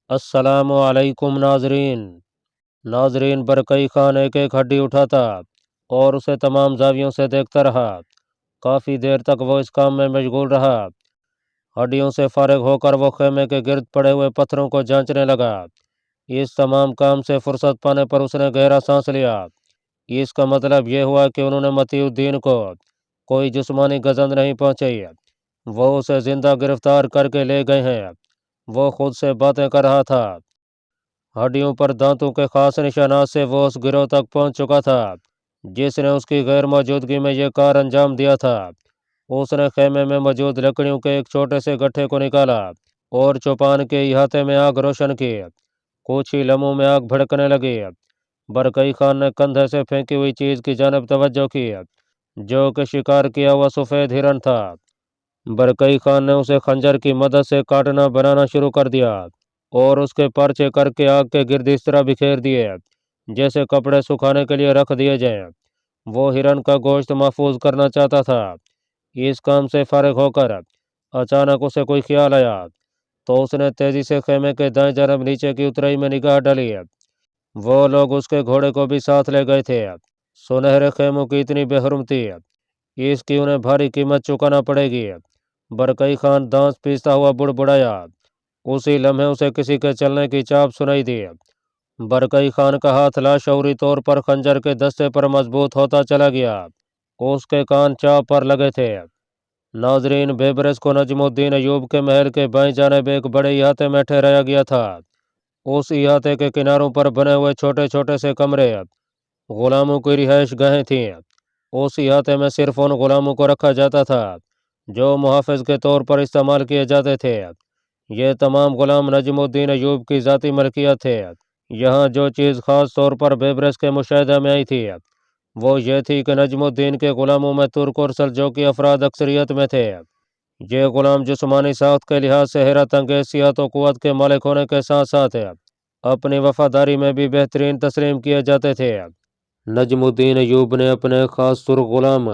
अस्सलाम वालेकुम नाजरीन। बरकई खान एक एक हड्डी उठाता और उसे तमाम जावियों से देखता रहा। काफ़ी देर तक वो इस काम में मशगूल रहा। हड्डियों से फारिग होकर वो खेमे के गिर्द पड़े हुए पत्थरों को जांचने लगा। इस तमाम काम से फुर्सत पाने पर उसने गहरा सांस लिया। इसका मतलब यह हुआ कि उन्होंने मतीउद्दीन को कोई जिस्मानी गजन नहीं पहुंचाई। वो उसे जिंदा गिरफ्तार करके ले गए हैं। वो खुद से बातें कर रहा था। हड्डियों पर दांतों के खास निशानात से वो उस गिरोह तक पहुंच चुका था जिसने उसकी गैर मौजूदगी में यह कार अंजाम दिया था। उसने खेमे में मौजूद लकड़ियों के एक छोटे से गट्ठे को निकाला और चौपान के इहाते में आग रोशन की। कुछ ही लम्हों में आग भड़कने लगी। बरकई खान ने कंधे से फेंकी हुई चीज की जानब तवज्जो की, जो कि शिकार किया हुआ सफ़ेद हिरन था। बरकई खान ने उसे खंजर की मदद से काटना बनाना शुरू कर दिया और उसके पर्चे करके आग के गिर्द इस तरह बिखेर दिए जैसे कपड़े सुखाने के लिए रख दिए जाएं। वो हिरन का गोश्त महफूज करना चाहता था। इस काम से फारिग होकर अचानक उसे कोई ख्याल आया, तो उसने तेजी से खेमे के दाएं जानब नीचे की उतराई में निगाह डाली। वो लोग उसके घोड़े को भी साथ ले गए थे। सुनहरे खेमों की इतनी बेहरमती, इसकी उन्हें भारी कीमत चुकाना पड़ेगी। बरकई खान दांत पीसता हुआ बुड़बुड़ाया। उसी लम्हे उसे किसी के चलने की चाप सुनाई दी। बरकई खान का हाथ लाशऊरी तौर पर खंजर के दस्ते पर मजबूत होता चला गया। उसके कान चाप पर लगे थे। नाजरीन, बेबरस को नजमुद्दीन अयूब के महल के बाएं जानिब एक बड़े इहाते में ठहराया गया था। उस इहाते के किनारों पर बने हुए छोटे छोटे से कमरे गुलामों की रिहाइश गाहें थीं। उस इहाते में सिर्फ उन गुलामों को रखा जाता था जो मुहाफिज के तौर पर इस्तेमाल किए जाते थे। ये तमाम गुलाम नजमुद्दीन अयूब की ज़ाती मलकियत थे। यहाँ जो चीज़ ख़ास तौर पर बेबरस के मुशाहिदा में आई थी वो ये थी कि नजमुद्दीन के गुलामों में तुर्क और सल्जूकी अफराद अक्सरियत में थे। ये गुलाम जिस्मानी साख्त के लिहाज से हैरत अंगेज सियात व क़ुव्वत के मालिक होने के साथ साथ अपनी वफादारी में भी बेहतरीन तस्लीम किए जाते थे। नजमुद्दीन अयूब ने अपने ख़ास तुर्क गुलाम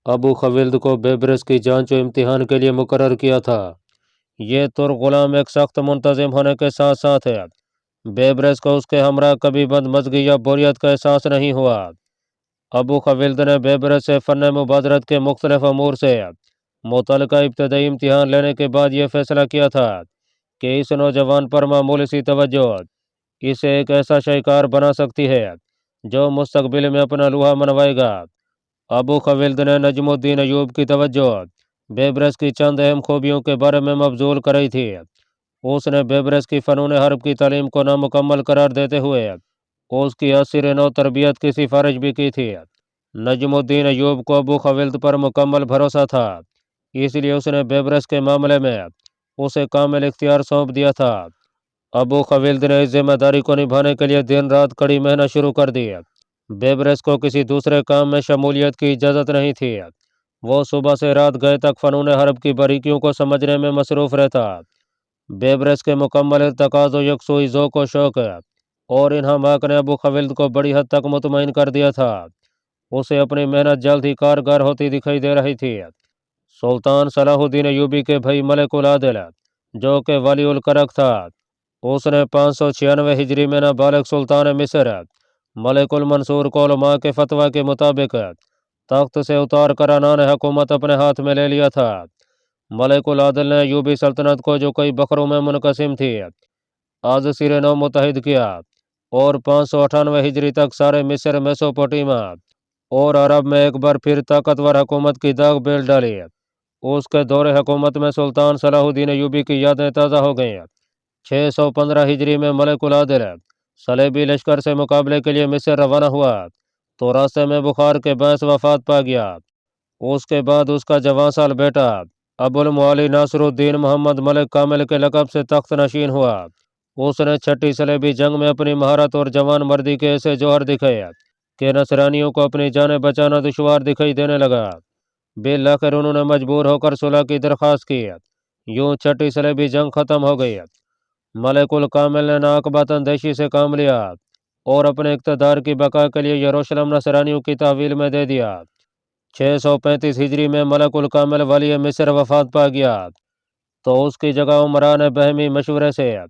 अबू खविल्द को बेबरस की जांच व इम्तिहान के लिए मुकर्रर किया था। ये तुर्क गुलाम एक सख्त मुंतजिम होने के साथ साथ बेबरस को उसके हमरा कभी बदमज़गी या बोरियत का एहसास नहीं हुआ। अबू खविल्द ने बेबरस से फ़न मुबादरत के मुख्तलिफ अमूर से मुतलका इब्तदाई इम्तिहान लेने के बाद यह फ़ैसला किया था कि इस नौजवान पर मामूली सी तवज्जो इसे एक ऐसा शाहकार बना सकती है जो मुस्तकबिल में अपना लूहा मनवाएगा। अबू खविल्द ने नजमुद्दीन अयूब की तवज्जो बेबरस की चंद अहम खूबियों के बारे में मबजूल कराई थी। उसने बेबरस की फ़नून हर्ब की तालीम को नामुकम्मल करार देते हुए उसकी असर नौ तरबियत की सिफारिश भी की थी। नजमुद्दीन अयूब को अबू खविल्द पर मुकम्मल भरोसा था, इसलिए उसने बेबरस के मामले में उसे कामिल इख्तियार सौंप दिया था। अबू खविल्द ने इस जिम्मेदारी को निभाने के लिए दिन रात कड़ी मेहनत शुरू कर दी। बेबरस को किसी दूसरे काम में शमूलियत की इजाज़त नहीं थी। वो सुबह से रात गए तक फ़नून हर्ब की बारीकियों को समझने में मसरूफ़ रहता। बेबरस के मुकम्मल तकाज़ो यकसुई ज़ौक़ व शौक़ और इन हमाक ने अबू खविल्द को बड़ी हद तक मुतमईन कर दिया था। उसे अपनी मेहनत जल्द ही कारगर होती दिखाई दे रही थी। सुल्तान सलाहुद्दीन अयूबी के भाई मलिकुल आदिल, जो कि वली उल करक था, उसने 596 हिजरी में नाबालिग सुल्तान मिस्र मलिकुल मंसूर को उलमा के फतवा के मुताबिक तख्त से उतार कर अनान हुकूमत अपने हाथ में ले लिया था। मलिकुल आदिल ने अयूबी सल्तनत को, जो कई बखरों में मुनकसिम थी, आज सिरे नौ मुतहद किया और 598 हिजरी तक सारे मिस्र, मेसोपोटामिया और अरब में एक बार फिर ताकतवर हुकूमत की दाग बेल डाली। उसके दौरे हुकूमत में सुल्तान सलाहुद्दीन अयूबी की यादें ताज़ा हो गईं। 615 हिजरी में मलिकुल आदिल सलेबी लश्कर से मुकाबले के लिए मिस्र रवाना हुआ, तो रास्ते में बुखार के बायस वफात पा गया। उसके बाद उसका जवान साल बेटा अबुल मुअली नासरुद्दीन मोहम्मद मलिक कामिल के लक़ब से तख्त नशीन हुआ। उसने छठी सलेबी जंग में अपनी महारत और जवान मर्दी के ऐसे जौहर दिखाए कि नसरानियों को अपनी जानें बचाना दुश्वार दिखाई देने लगा। बिल आखिर उन्होंने मजबूर होकर सुलह की दरख्वास्त की। यूं छठी सलेबी जंग ख़त्म हो गई। मलिकुल कामिल ने नाकबत अंदेशी से काम लिया और अपने इक़्तिदार की बका के लिए यरूशलेम नसरानियों की तहवील में दे दिया। 635 हिजरी में मलिकुल कामिल वाली मिस्र वफात पा गया, तो उसकी जगह उमरान बहमी मशवरे से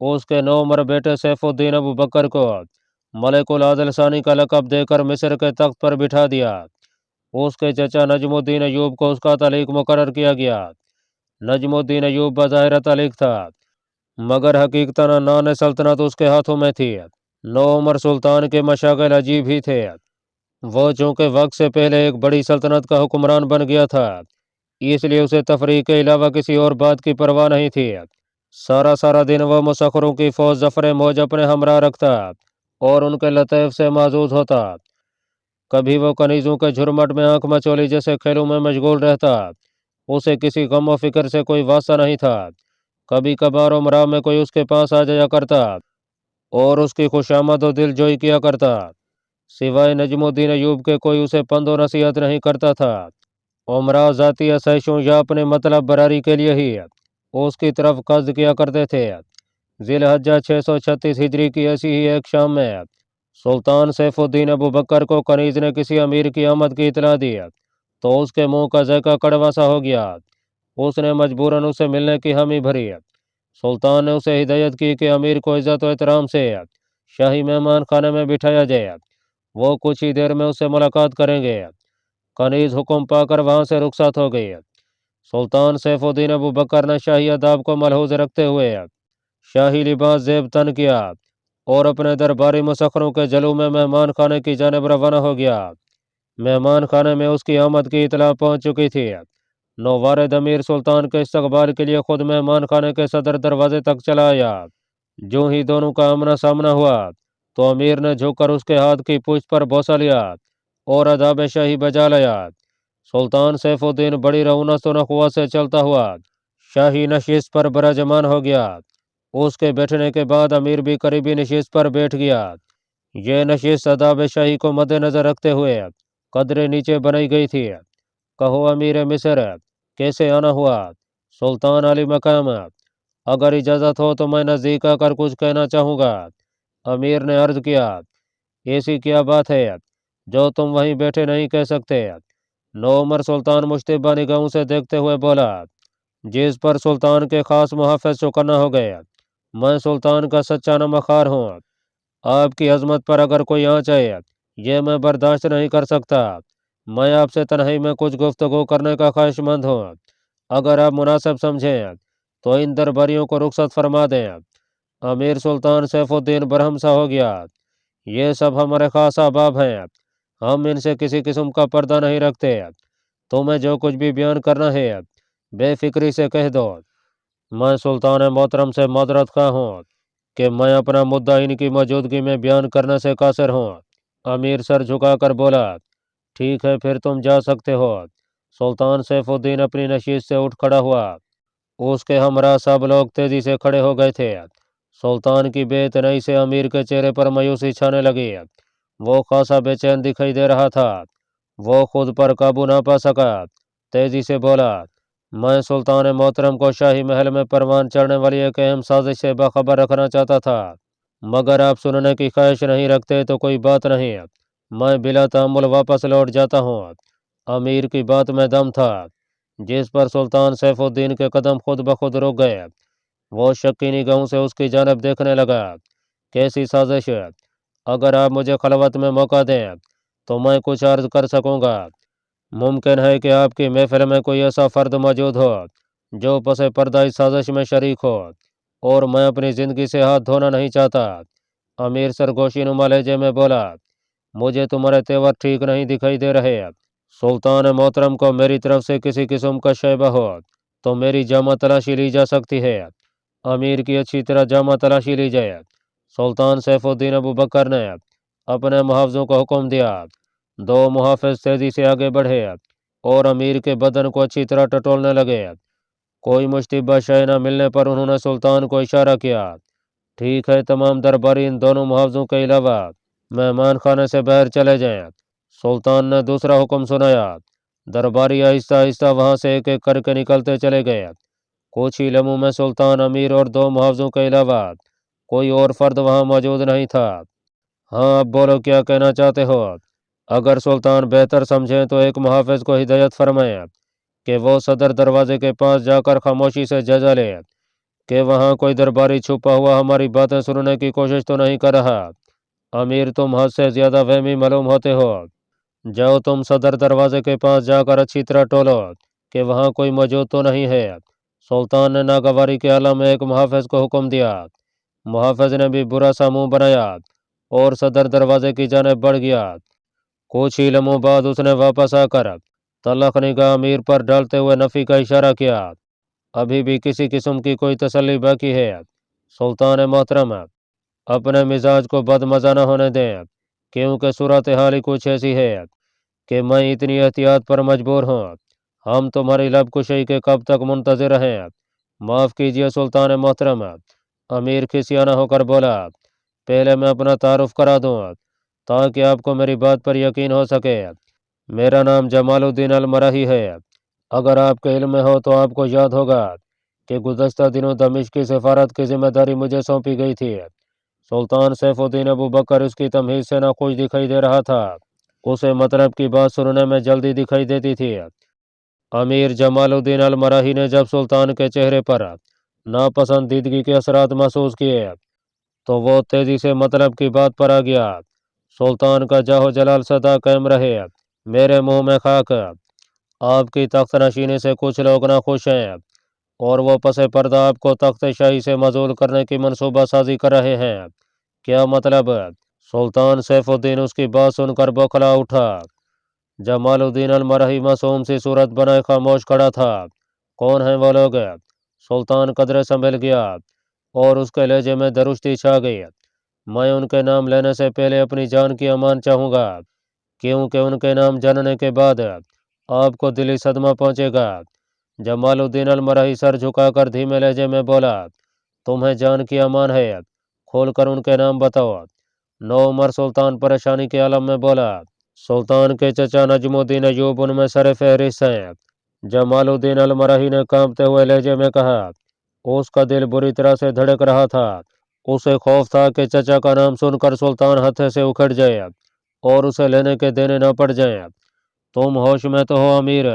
उसके 9 उम्र बेटे सैफुद्दीन अबू बकर को मलिकुल आदिल सानी का लक़ब देकर मिस्र के तख्त पर बिठा दिया। उसके चचा नजमुद्दीन अयूब को उसका तलीक मुकर्रर किया गया। नजमुद्दीन अयूब बज़ाहिर तलीक था, मगर हकीकतन नान सल्तनत उसके हाथों में थी। 9 उम्र सुल्तान के मशागिल अजीब ही थे। वो चूँकि वक्त से पहले एक बड़ी सल्तनत का हुक्मरान बन गया था, इसलिए उसे तफरीक के अलावा किसी और बात की परवाह नहीं थी। सारा सारा दिन वह मुसखरों की फौज जफर मौज अपने हमरा रखता और उनके लतैफ से माजूद होता। कभी वो कनीज़ों के झुरमट में आंख मचोली जैसे खेलों में मशगूल रहता। उसे किसी गम व फिक्र से कोई वास्ता नहीं था। कभी कभार उमरा में कोई उसके पास आ जाया करता और उसकी खुशामद और दिल जोई किया करता। सिवाय नजमुद्दीन अयूब के कोई उसे पंदो नसीहत नहीं करता था। उमरा ज़ाती आसाइशों या अपने मतलब बरारी के लिए ही उसकी तरफ कस्द किया करते थे। ज़िलहज्जा 636 हिजरी की ऐसी ही एक शाम में सुल्तान सैफुद्दीन अबू बकर को कनीज़ ने किसी अमीर की आमद की इतला दी, तो उसके मुंह का ज़ायका कड़वा सा हो गया। उसने मजबूरन उसे मिलने की हामी भरी। सुल्तान ने उसे हिदायत की कि अमीर को इज़्ज़त व एहतराम से शाही मेहमान खाने में बिठाया जाए। वो कुछ ही देर में उससे मुलाकात करेंगे। कनीज़ हुक्म पाकर वहाँ से रुखसत हो गई। सुल्तान सैफुद्दीन अबू बकर ने शाही अदाब को मलहूज रखते हुए शाही लिबास ज़ेब तन किया और अपने दरबारी मुसखरों के जलू में मेहमान खाने की जानिब रवाना हो गया। मेहमान खाने में उसकी आमद की इतला पहुंच चुकी थी। नौवारिद अमीर सुल्तान के इस्तकबाल के लिए खुद मेहमान खाने के सदर दरवाजे तक चला आया। जो ही दोनों का आमना सामना हुआ तो अमीर ने झुककर उसके हाथ की पूंछ पर बोसा लिया और अदाब शाही बजा लिया। सुल्तान सैफुद्दीन बड़ी रऊनत व नखुआ से चलता हुआ शाही नशिस्त पर बराजमान हो गया। उसके बैठने के बाद अमीर भी करीबी नशिस्त पर बैठ गया। ये नशिस्त अदाब शाही को मद्देनजर रखते हुए कदरे नीचे बनाई गई थी। कहो अमीर मिस्र, कैसे आना हुआ? सुल्तान अली मकाम, अगर इजाज़त हो तो मैं नज़दीक आकर कुछ कहना चाहूँगा। अमीर ने अर्ज़ किया, ऐसी क्या बात है जो तुम वहीं बैठे नहीं कह सकते? नौमर सुल्तान मुश्तिबा निगाहों से देखते हुए बोला, जिस पर सुल्तान के खास मुहाफ़िज़ चौकन्ना हो गए। मैं सुल्तान का सच्चा नमखार हूँ। आपकी अजमत पर अगर कोई आँच आए, ये मैं बर्दाश्त नहीं कर सकता। मैं आपसे तन्हाई में कुछ गुफ्तगू करने का ख्वाहिशमंद हूँ। अगर आप मुनासिब समझें तो इन दरबारियों को रुखसत फरमा दें। अमीर सुल्तान सैफुद्दीन बरहम सा हो गया। ये सब हमारे खास अहबाब हैं, हम इनसे किसी किस्म का पर्दा नहीं रखते। तुम्हें जो कुछ भी बयान करना है बेफिक्री से कह दो। मैं सुल्तान मोहतरम से माजरत खा हूँ कि मैं अपना मुद्दा इनकी मौजूदगी में बयान करने से कासिर हूँ। अमीर सर झुकाकर बोला, ठीक है, फिर तुम जा सकते हो। सुल्तान सैफुद्दीन अपनी नशीस से उठ खड़ा हुआ। उसके हमरा सब लोग तेजी से खड़े हो गए थे। सुल्तान की बेतनई से अमीर के चेहरे पर मायूसी छाने लगी। वो खासा बेचैन दिखाई दे रहा था। वो खुद पर काबू ना पा सका। तेजी से बोला, मैं सुल्तान मोहतरम को शाही महल में परवान चढ़ने वाली एक अहम साजिश से बाखबर रखना चाहता था, मगर आप सुनने की ख्वाहिश नहीं रखते तो कोई बात नहीं, मैं बिला तामुल वापस लौट जाता हूँ। अमीर की बात में दम था, जिस पर सुल्तान सैफुद्दीन के कदम खुद ब खुद रुक गए। वो शक्की निगाहों से उसकी जानब देखने लगा। कैसी साजिश? अगर आप मुझे खलवत में मौका दें तो मैं कुछ अर्ज कर सकूँगा। मुमकिन है कि आपकी महफिल में कोई ऐसा फ़र्द मौजूद हो जो पसे पर्दा इस साजिश में शरीक हो, और मैं अपनी ज़िंदगी से हाथ धोना नहीं चाहता। अमीर सरगोशी नुमा लहजे में बोला, मुझे तुम्हारे तेवर ठीक नहीं दिखाई दे रहे। सुल्तान मोहतरम को मेरी तरफ से किसी किस्म का शैबा हो तो मेरी जामा तलाशी ली जा सकती है। अमीर की अच्छी तरह जामा तलाशी ली जाए। सुल्तान सैफुद्दीन अबू बकर ने अपने मुहावजों को हुक्म दिया। दो मुहाफिज तेजी से आगे बढ़े और अमीर के बदन को अच्छी तरह टटोलने लगे। कोई मुश्तिबा शय न मिलने पर उन्होंने सुल्तान को इशारा किया, ठीक है, तमाम दरबारी इन दोनों मुहावजों के अलावा मेहमान खाने से बाहर चले जाएं। सुल्तान ने दूसरा हुक्म सुनाया। दरबारी आहिस्ता आहिस्ता वहां से एक एक करके निकलते चले गए। कुछ ही लम्हों में सुल्तान, अमीर और दो मुहावजों के अलावा कोई और फर्द वहां मौजूद नहीं था। हाँ, अब बोलो, क्या कहना चाहते हो? अगर सुल्तान बेहतर समझें तो एक मुहाफिज को हिदायत फरमाएं कि वो सदर दरवाजे के पास जाकर खामोशी से जजा ले کہ वहाँ कोई दरबारी छुपा हुआ हमारी बातें सुनने की कोशिश तो नहीं कर रहा। अमीर, तुम हद से ज्यादा वहमी मालूम होते हो। जाओ, तुम सदर दरवाजे के पास जाकर अच्छी तरह टोलो कि वहाँ कोई मौजूद तो नहीं है। सुल्तान ने नागवारी के आलम में एक मुहाफिज को हुक्म दिया। मुहाफिज ने भी बुरा सा मुंह बनाया और सदर दरवाजे की जानिब बढ़ गया। कुछ ही लम्हों बाद उसने वापस आकर तलख निगाह अमीर पर डालते हुए नफी का इशारा किया। अभी भी किसी किस्म की कोई तसल्ली बाकी है? सुल्तान मोहतरम, अपने मिजाज को बदमजा न होने दें, क्योंकि सूरत हाल ही कुछ ऐसी है कि मैं इतनी एहतियात पर मजबूर हूँ। हम तुम्हारी लब कुशई के कब तक मुंतजिर हैं? माफ़ कीजिए सुल्तान मोहतरम, अमीर खिसियाना होकर बोला। पहले मैं अपना तारुफ करा दूँ ताकि आपको मेरी बात पर यकीन हो सके। मेरा नाम जमालुद्दीन अलमराही है। अगर आपके इल्म में हो तो आपको याद होगा कि गुज़श्ता दिनों दमिश्क की सफारत की जिम्मेदारी मुझे सौंपी गई थी। सुल्तान सैफुद्दीन अबू बकर उसकी तमहीज़ से नाखुश दिखाई दे रहा था। उसे मतलब की बात सुनने में जल्दी दिखाई देती थी। अमीर जमालुद्दीन अलमराही ने जब सुल्तान के चेहरे पर नापसंदीदगी के असरात महसूस किए तो वो तेजी से मतलब की बात पर आ गया। सुल्तान का जाहो जलाल सदा कायम रहे। मेरे मुंह में खाक। आपकी तख्त नशीनी से कुछ लोग नाखुश हैं और वो पसे पर्दा आपको तख्त शाही से मजूल करने की मनसूबा साजी कर रहे हैं। क्या मतलब? सुल्तान सैफुद्दीन उसकी बात सुनकर बौखला उठा। जमालुद्दीन अलमराही मासूम सी सूरत बनाए खामोश खड़ा था। कौन है वो लोग? सुल्तान कदरे संभल गया और उसके लहजे में दरुस्ती छा गई। मैं उनके नाम लेने से पहले अपनी जान की अमान चाहूँगा, क्योंकि उनके नाम जानने के बाद आपको दिली सदमा पहुँचेगा। जमालुद्दीन अलमराही सर झुकाकर धीमे लहजे में बोला, तुम्हें जान की अमान है? खोलकर उनके नाम बताओ। नौ उमर सुल्तान परेशानी के आलम में बोला। सुल्तान के चचा नजमुद्दीन अयूब उनमें सर फहरिस्त हैं। जमालुद्दीन अलमराही ने कांपते हुए लहजे में कहा। उसका दिल बुरी तरह से धड़क रहा था। उसे खौफ था कि चचा का नाम सुनकर सुल्तान हथे से उखड़ जाए और उसे लेने के देने न पड़ जाए। तुम होश में तो हो अमीर?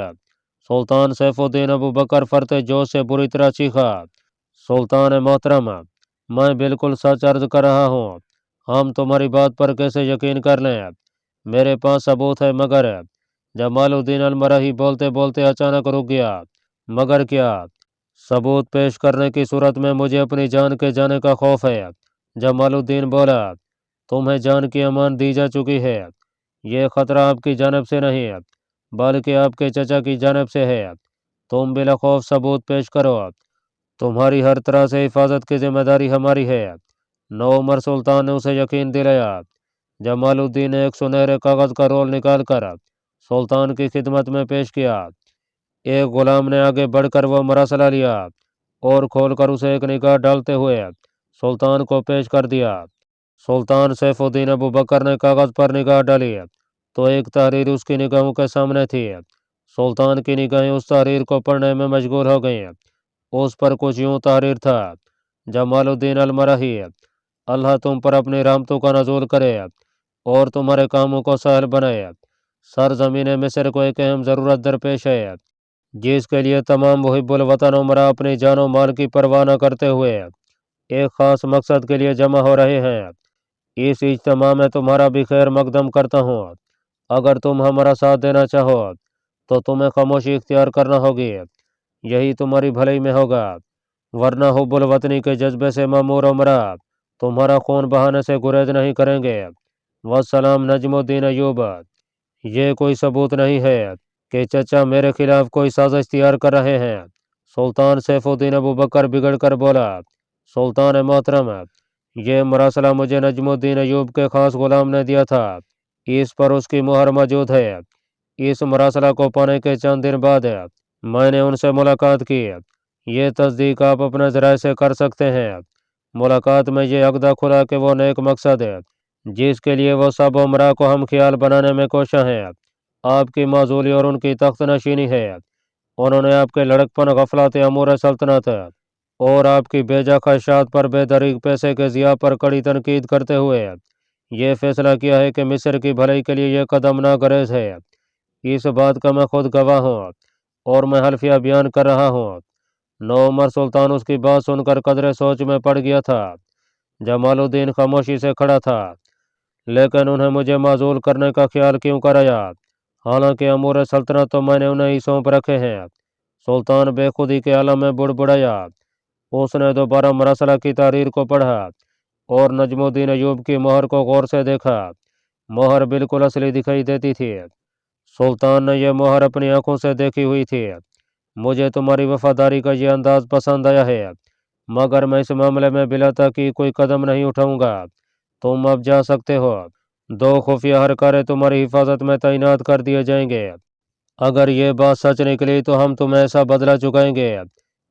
सुल्तान सैफुद्दीन अबू बकर फरते जोश से बुरी तरह चीखा। सुल्तान मोहतरम, मैं बिल्कुल सच अर्ज कर रहा हूँ। हम तुम्हारी बात पर कैसे यकीन कर लें? मेरे पास सबूत है। मगर जमालुद्दीन अलमराही बोलते बोलते अचानक रुक गया। मगर क्या? सबूत पेश करने की सूरत में मुझे अपनी जान के जाने का खौफ है। जमालुद्दीन बोला, तुम्हें जान की अमान दी जा चुकी है। ये खतरा आपकी जानब से नहीं है बल्कि आपके चचा की जानब से है। तुम बिला खौफ सबूत पेश करो। तुम्हारी हर तरह से हिफाजत की जिम्मेदारी हमारी है। नौ उमर सुल्तान ने उसे यकीन दिलाया। जमालुद्दीन ने एक सुनहरे कागज का रोल निकालकर सुल्तान की खिदमत में पेश किया। एक गुलाम ने आगे बढ़कर वो मरासला लिया और खोलकर उसे एक निगाह डालते हुए सुल्तान को पेश कर दिया। सुल्तान सैफुद्दीन अबू बकर ने कागज पर निगाह डाली तो एक तहरीर उसकी निगाहों के सामने थी। सुल्तान की निगाहें उस तहरीर को पढ़ने में मशगूल हो गईं। उस पर कुछ यूं तहरीर था। जमालुद्दीन अलमराही, अल्लाह तुम पर अपनी रहमतों का नजूल करे और तुम्हारे कामों को सहल बनाए। सरजमीन मिस्र को एक अहम ज़रूरत दरपेश है जिसके लिए तमाम मुहिब्बुल वतन उमरा अपनी जानो माल की परवाह न करते हुए एक ख़ास मकसद के लिए जमा हो रहे हैं। इस इज्तिमा में तुम्हारा भी खैर मकदम करता हूँ। अगर तुम हमारा साथ देना चाहो तो तुम्हें खामोशी इख्तियार करना होगी। यही तुम्हारी भलाई में होगा। वरना हुब्बुल वतनी के जज्बे से मामूर उमरा तुम्हारा खून बहाने से गुरेज नहीं करेंगे। वस्सलाम नजमुद्दीन अयूब। ये कोई सबूत नहीं है कि चचा मेरे खिलाफ कोई साजिश तैयार कर रहे हैं। सुल्तान सैफुद्दीन अबू बकर बिगड़ कर बोला। सुल्तान मोहतरम, ये मरासला मुझे नजमुद्दीन अयूब के खास गुलाम ने दिया था। इस पर उसकी मुहर मौजूद है। इस मरासला को पाने के चंद दिन बाद मैंने उनसे मुलाकात की। ये तस्दीक आप अपने ज़राए से कर सकते हैं। मुलाकात में ये अक़दा खुला कि वो नेक मकसद है जिसके लिए वो सब उमरा को हम ख्याल बनाने में कोशा हैं आपकी माजूली और उनकी तख्त नशीनी है। उन्होंने आपके लड़कपन, गफलत अमूर सल्तनत और आपकी बेजा ख्वाहिशात पर बेदरीग पैसे के ज़िया पर कड़ी तनकीद करते हुए ये फैसला किया है कि मिस्र की भलाई के लिए यह कदम नागरेज है। इस बात का मैं खुद गवाह हूँ और मैं हल्फिया बयान कर रहा हूँ। नौमर सुल्तान उसकी बात सुनकर कदरे सोच में पड़ गया था। जमालुद्दीन खामोशी से खड़ा था। लेकिन उन्हें मुझे माजूल करने का ख्याल क्यों कराया? हालांकि अमूर सल्तनत तो मैंने उन्हें ही सौंप रखे हैं। सुल्तान बेखुदी के आलम में बुड़बुड़ाया। उसने दोबारा मरसला की तारीर को पढ़ा और नजमुद्दीन अयूब की मोहर को गौर से देखा। मोहर बिल्कुल असली दिखाई देती थी। सुल्तान ने यह मोहर अपनी आंखों से देखी हुई थी। मुझे तुम्हारी वफादारी का यह अंदाज पसंद आया है, मगर मैं इस मामले में बिला ताकीद कोई कदम नहीं उठाऊंगा। तुम अब जा सकते हो। 2 खुफिया हरकारे तुम्हारी हिफाजत में तैनात कर दिए जाएंगे। अगर ये बात सच निकली तो हम तुम्हें ऐसा बदला चुकाएंगे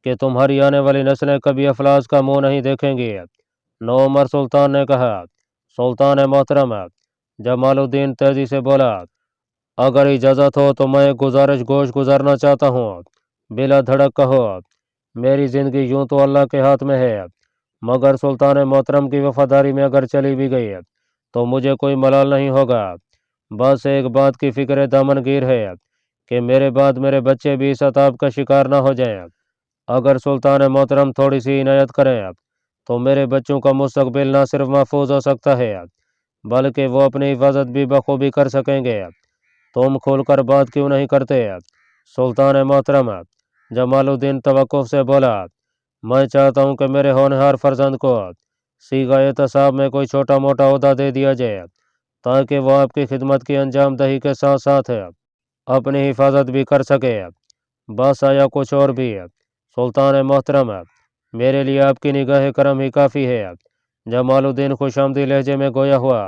कि तुम्हारी आने वाली नस्लें कभी अफलास का मुंह नहीं देखेंगी। नौमर सुल्तान ने कहा। सुल्तान मोहतरम, जमालुद्दीन तेजी से बोला, अगर इजाज़त हो तो मैं एक गुजारिश गोश गुजारना चाहता हूँ। बिला धड़क कहो। मेरी ज़िंदगी यूं तो अल्लाह के हाथ में है, मगर सुल्तान मोहतरम की वफादारी में अगर चली भी गई तो मुझे कोई मलाल नहीं होगा। बस एक बात की फिक्र दामनगीर है कि मेरे बाद मेरे बच्चे भी इस अताब का शिकार ना हो जाएं। अगर सुल्तान मोहतरम थोड़ी सी इनायत करें तो मेरे बच्चों का मुस्तकबिल ना सिर्फ महफूज हो सकता है, बल्कि वो अपनी हिफाजत भी बखूबी कर सकेंगे। तुम खोलकर बात क्यों नहीं करते? सुल्तान मोहतरम, जमालुद्दीन तवक्कुफ से बोला, मैं चाहता हूँ कि मेरे होनहार फर्जंद को सीगा एहतसाब में कोई छोटा मोटा ओहदा दे दिया जाए, ताकि वह आपकी खिदमत की अंजाम दही के साथ साथ अपनी हिफाजत भी कर सके। बस आया कुछ और भी? सुल्तान मोहतरम, मेरे लिए आपकी निगाह करम ही काफ़ी है। जमालुद्दीन खुशामदी लहजे में गोया हुआ।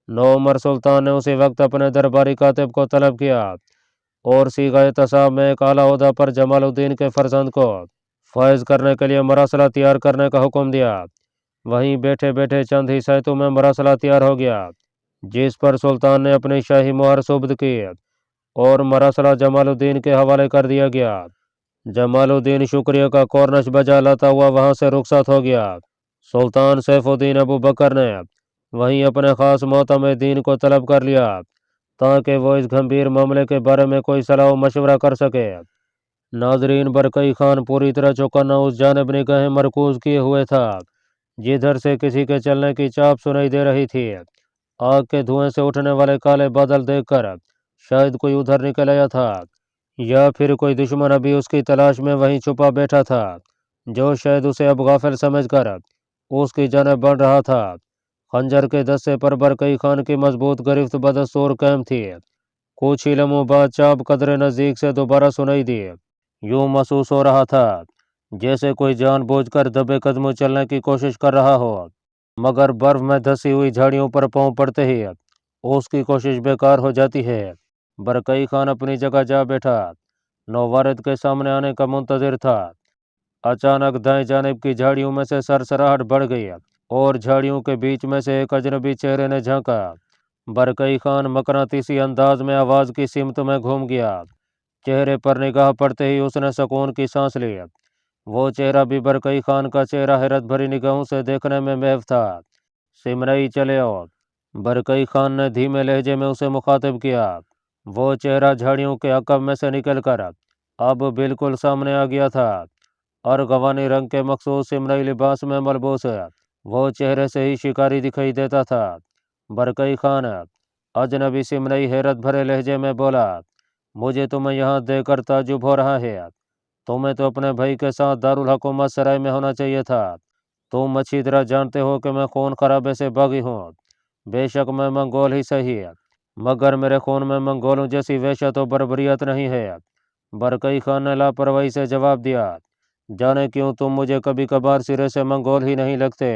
नौमर सुल्तान ने उसी वक्त अपने दरबारी कातिब को तलब किया और सीगा एहतसाब में एक आला ओहदा पर जमालुद्दीन के फर्जंद को फायज करने के लिए मरासला तैयार करने का हुक्म दिया। वहीं बैठे बैठे चंद ही सैतों में मरासला तैयार हो गया, जिस पर सुल्तान ने अपनी शाही मुहर सुब्द की और मरासला जमालुद्दीन के हवाले कर दिया गया। जमालुद्दीन शुक्रिया का कॉर्नश बजा लाता हुआ वहां से रुखसत हो गया। सुल्तान सैफुद्दीन अबू बकर ने वहीं अपने खास मोहतम दीन को तलब कर लिया, ताकि वो इस गंभीर मामले के बारे में कोई सलाह मशवरा कर सके। नाजरीन, बरकई खान पूरी तरह चौकन्ना उस जानिब निगाहें मरकूज किए हुए था जिधर से किसी के चलने की चाप सुनाई दे रही थी। आग के धुएं से उठने वाले काले बादल देखकर शायद कोई उधर निकल आया था, या फिर कोई दुश्मन अभी उसकी तलाश में वहीं छुपा बैठा था, जो शायद उसे अब गाफिल समझकर उसकी जानिब बढ़ रहा था। खंजर के दस्ते पर बरकई खान की मजबूत गिरफ्त बदस्तूर कायम थी। कुछ ही लम्हों बाद चाप कदरे नज़दीक से दोबारा सुनाई दी। यूं महसूस हो रहा था जैसे कोई जानबूझकर दबे कदमों चलने की कोशिश कर रहा हो, मगर बर्फ में धसी हुई झाड़ियों पर पांव पड़ते ही उसकी कोशिश बेकार हो जाती है। बरकई खान अपनी जगह जा बैठा, नौवारिद के सामने आने का मुंतजिर था। अचानक दाएं जानिब की झाड़ियों में से सरसराहट बढ़ गई और झाड़ियों के बीच में से एक अजनबी चेहरे ने झांका। बरकई खान मकनातीसी अंदाज में आवाज़ की सिमत में घूम गया। चेहरे पर निगाह पड़ते ही उसने सुकून की सांस ली। वो चेहरा भी बरकई खान का चेहरा हैरत भरी निगाहों से देखने में महव था। सिमरई चले आओ, बरकई खान ने धीमे लहजे में उसे मुखातिब किया। वो चेहरा झाड़ियों के अकब में से निकलकर अब बिल्कुल सामने आ गया था। और गवानी रंग के मखसूस सिमरई लिबास में मलबूस वो चेहरे से ही शिकारी दिखाई देता था। बरकई खान, अजनबी सिमरई हैरत भरे लहजे में बोला, मुझे तुम्हें यहाँ देखकर ताजुब हो रहा है। तुम्हें तो अपने भाई के साथ दारुल हुकूमत सराय में होना चाहिए था। तुम अच्छी तरह जानते हो कि मैं खून खराबे से बागी हूँ। बेशक मैं मंगोल ही सही है, मगर मेरे खून में मंगोलों जैसी वहशत और बर्बरियत नहीं है। बरकई खान ने लापरवाही से जवाब दिया, जाने क्यों तुम मुझे कभी कभार सिरे से मंगोल ही नहीं लगते।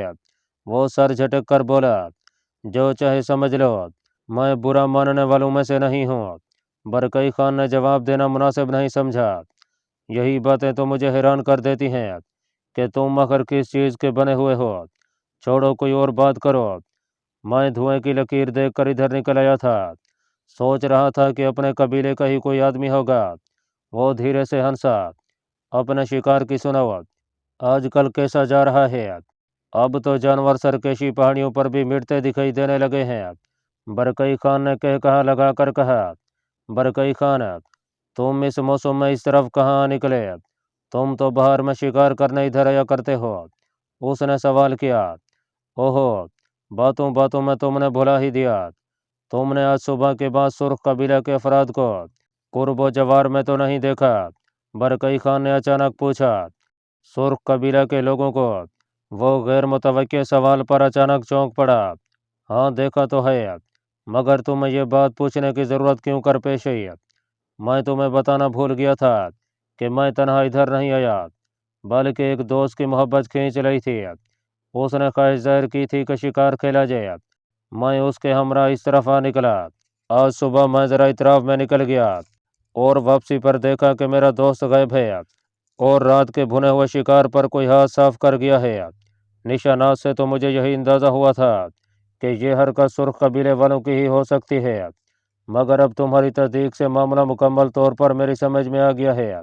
वो सर झटक कर बोला, जो चाहे समझ लो, मैं बुरा मानने वालों में से नहीं हूँ। बरकई खान ने जवाब देना मुनासिब नहीं समझा। यही बातें तो मुझे हैरान कर देती हैं कि तुम आखिर किस चीज़ के बने हुए हो। छोड़ो, कोई और बात करो। मैं धुएं की लकीर देखकर इधर निकल आया था। सोच रहा था कि अपने कबीले का ही कोई आदमी होगा। वो धीरे से हंसा, अपने शिकार की सुनाओ, आजकल कैसा जा रहा है? अब तो जानवर सरकशी पहाड़ियों पर भी मिटते दिखाई देने लगे हैं। बरकई खान ने कह कहा लगा कर कहा, बरकई खान, तुम इस मौसम में इस तरफ कहाँ निकले? तुम तो बाहर में शिकार करने इधर आया करते हो। उसने सवाल किया। ओहो, बातों बातों में तुमने भुला ही दिया। तुमने आज सुबह के बाद सुर्ख कबीले के अफराद को कुर्बो जवार में तो नहीं देखा? बरकई खान ने अचानक पूछा। सुर्ख कबीला के लोगों को वो गैर मुतवक्के सवाल पर अचानक चौंक पड़ा। हाँ, देखा तो है, मगर तुम्हें ये बात पूछने की ज़रूरत क्यों कर पेश आई? मैं तुम्हें बताना भूल गया था कि मैं तन्हा इधर नहीं आया, बल्कि एक दोस्त की मोहब्बत खींच रही थी। उसने ख्वाहिश जाहिर की थी कि शिकार खेला जाए। मैं उसके हमरा इस तरफ आ निकला। आज सुबह मैं ज़रा इतराफ में निकल गया और वापसी पर देखा कि मेरा दोस्त गायब है और रात के भुने हुए शिकार पर कोई हाथ साफ कर गया है। निशानात से तो मुझे यही अंदाज़ा हुआ था कि ये हरकत सुर्ख कबीले वालों की ही हो सकती है, मगर अब तुम्हारी तस्दीक से मामला मुकम्मल तौर पर मेरी समझ में आ गया है।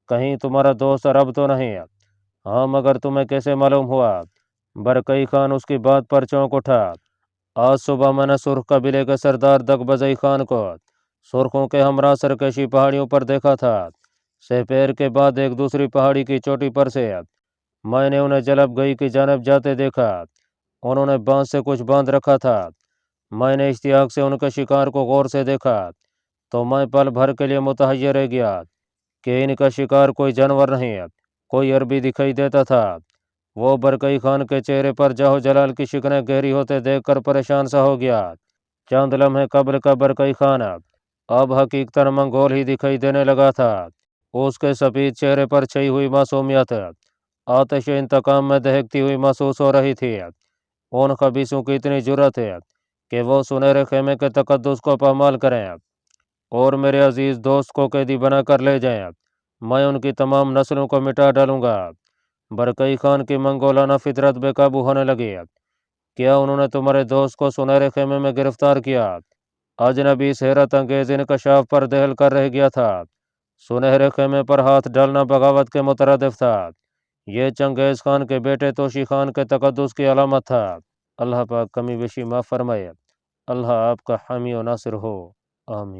कहीं तुम्हारा दोस्त अरब तो नहीं? हाँ, मगर तुम्हें कैसे मालूम हुआ? बरकई खान उसकी बात पर चौंक उठा। आज सुबह मैंने सुर्ख कबीले के सरदार दगबजई खान को सुर्खों के हमरा सरकशी पहाड़ियों पर देखा था। सेपेर के बाद एक दूसरी पहाड़ी की चोटी पर से मैंने उन्हें जलब गई की जानब जाते देखा। उन्होंने बांस से कुछ बांध रखा था। मैंने इश्तियाक से उनके शिकार को गौर से देखा तो मैं पल भर के लिए मुतहय्यर रह गया कि इनका शिकार कोई जानवर नहीं, कोई अरबी दिखाई देता था। वो बरकई खान के चेहरे पर जाहो जलाल की शिकनें गहरी होते देखकर परेशान सा हो गया। चंद लम्हे कब्ल का बरकई खान अब हकीकतन मंगोल ही दिखाई देने लगा था। उसके सफेद चेहरे पर छई हुई मासूमियत आतिश इंतकाम में दहकती हुई महसूस हो रही थी। उन खबीसों की इतनी जुर्रत है कि वो सुनहरे खेमे के तकद्दुस को पामाल करें और मेरे अजीज दोस्त को कैदी बनाकर ले जाएं। मैं उनकी तमाम नस्लों को मिटा डालूंगा। बरकई खान की मंगोलाना फितरत बेकाबू होने लगी। क्या उन्होंने तुम्हारे दोस्त को सुनहरे खेमे में गिरफ्तार किया? अजनबी इस हैरत अंगेज इंकशाफ पर दहल कर रह गया था। सुनहरे खेमे पर हाथ डालना बगावत के मुतरदिफ था। ये चंगेज खान के बेटे तोशी खान के तकद्दुस की अलामत था। अल्लाह पाक कमी बेशी माफ़ फरमाए। अल्लाह आपका हामी और नासिर हो। आमीन।